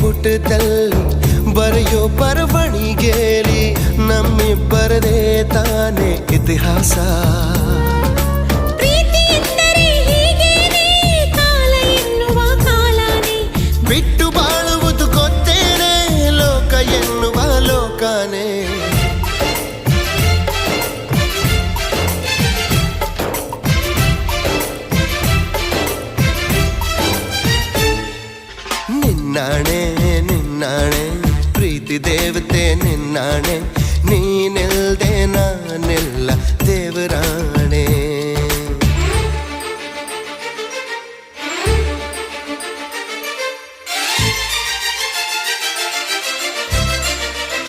ಪುಟದಲ್ಲಿ ಬರೆಯೋ ಬರವಣಿಗೆಲಿ ನಮ್ಮಿಬ್ಬರದೇ ತಾನೇ ಇತಿಹಾಸ. ಪ್ರೀತಿ ಎಂದರೆ ಹೀಗೇನೆ, ಕಾಲ ಎನ್ನುವ ಕಾಲನೇ ಬಿಟ್ಟು ಬಾಳುವುದು ಗೊತ್ತೇನೆ, ಲೋಕ ಎನ್ನುವ ಲೋಕನೇ. ನಿನ್ನಾಣೆ ನಿನ್ನಾಣೆ ಪ್ರೀತಿ ದೇವತೆ ನಿನ್ನಾಣೆ, ನೀನಿಲ್ದೆ ನಾನೆಲ್ಲ ದೇವರಾಣೆ.